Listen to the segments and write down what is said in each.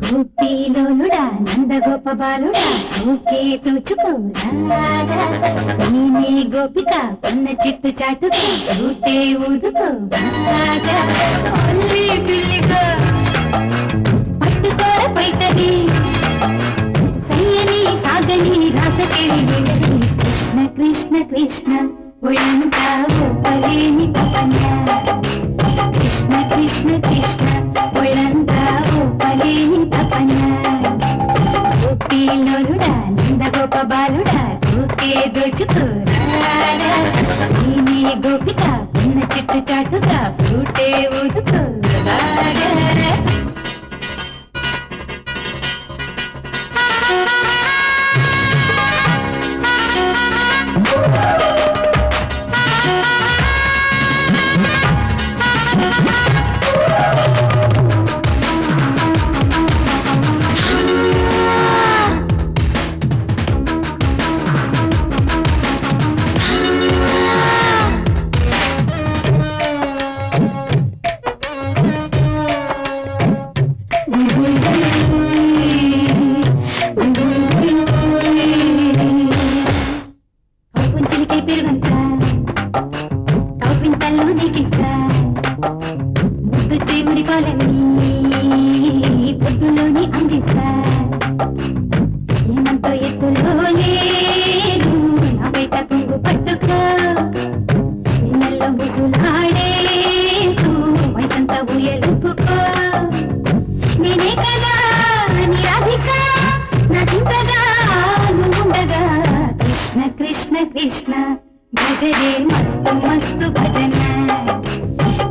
గోపీలోనుడా నందగోపబాలుడా ఊకే తోచుకోరా నేనే గోపిక కొన్న చిత్తు చాటుకు ఊటే ఊదుకో బాగా ఒల్లి పిల్లిగా పట్టుకోర పైతని సయ్యని సాగని రాసకేళి కృష్ణ కృష్ణ కృష్ణ ఒళ్ళంతా ఒప్పలేని తపన కృష్ణ కృష్ణ కృష్ణ ఒళ్ళంతా ఒప్పలేని తపన గోపీలోనుడా నందగోపబాలుడా ఊకే దోచుకోరా నేనే గోపిక ఉన్న చిట్టు చాటుగా ఊటే ఊదుకో బాగా పొద్దులోని అందిస్తా ఏమంతో ఎత్తులో లేదు నా బయట కొంగు పట్టుకో నిన్నెల్లో ముసులాడేసు వయసంతా ఊయలుపుకో నేనే కదా నీ రాధిక నా చింతగా నువ్వుండగా కృష్ణ కృష్ణ కృష్ణ భజరే మస్తు మస్తు భజన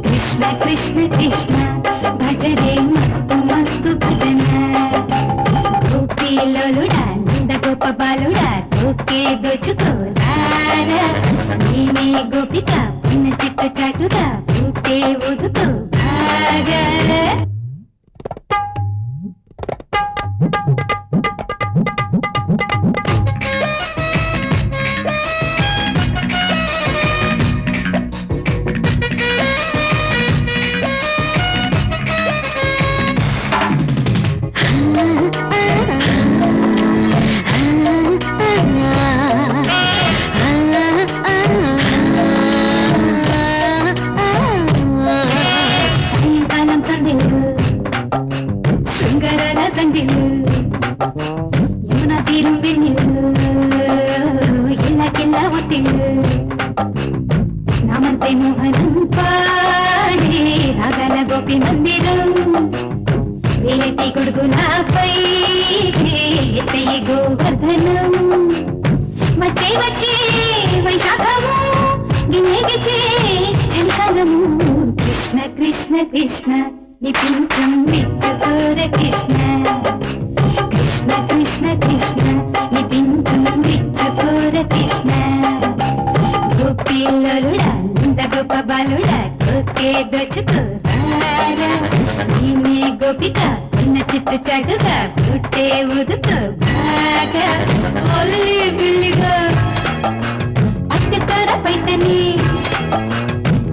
కృష్ణ కృష్ణ కృష్ణ భజరే మస్తు మస్తు భజన గోపీలోలుడా నందగోపబాలుడా ఊకే దోచుకోరా నేనే గోపిక ఉన్న చిట్టు చాటుగా ఊటే ఊదుకో బాగా శృంగరాల సందిలు యమునా తీరం వెన్నెలు ఎల్లకెల్ల ఒత్తిళ్ళు నామంతే మోహనం పాడే రాగల గోపి మందిరం వేలటి గొడుగులపై ఎత్తయి గోవర్ధనం వచ్చే వచ్చే వైశాఖము గినేగిచే చలికాలము కృష్ణ కృష్ణ కృష్ణ నిపించం విచ్చుకోర కృష్ణ కృష్ణ కృష్ణ కృష్ణ నిపించం విచ్చుకోర కృష్ణ గోపీలోలుడా నందగోపబాలుడా ఊకే దోచుకోరా నేనే గోపిక ఉన్న చిట్టు చాటుగా ఊటే ఊదుకో బాగా ఒల్లి పిల్లిగా పట్టుకోర పైతని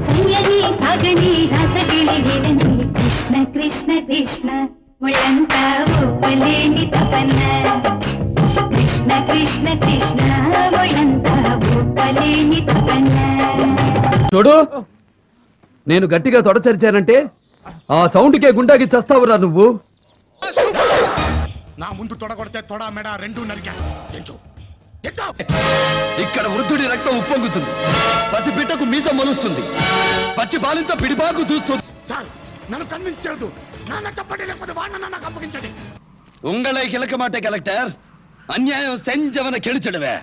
సయ్యని సాగని రాసగిలి వీరని కృష్ణ కృష్ణ కృష్ణ ఒళ్ళంతా ఒప్పలేని తపన కృష్ణ కృష్ణ కృష్ణ ఒళ్ళంతా ఒప్పలేని తపన చూడు నేను గట్టిగా తొడచరిచానంటే ఆ సౌండ్కే గుండాకి చస్తావురా నువ్వు నా ముందు తొడగొడితే తొడ మెడ రెండు నరికేస్తాను. ఇక్కడ వృద్ధుడి రక్తం ఉప్పొంగుతుంది పసిబిడ్డకు మీసం మొలుస్తుంది పచ్చి బాలింత పిడిపాకు దూస్తుంది సార్ నన్ను కన్విన్స్ చేయొద్దు నాన్న చెప్పండి లేకపోతే వాడిన నాకు అప్పగించండి உங்களை கிழக்க மாட்டே கலெக்டர் அநியாயம் செஞ்சவனை கெளிச்சிடுவே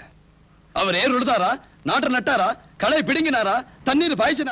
அவர் ஏர் உழுதாரா நாட்டை நட்டாரா களை பிடுங்கினாரா தண்ணீர் பாய்ச்சினா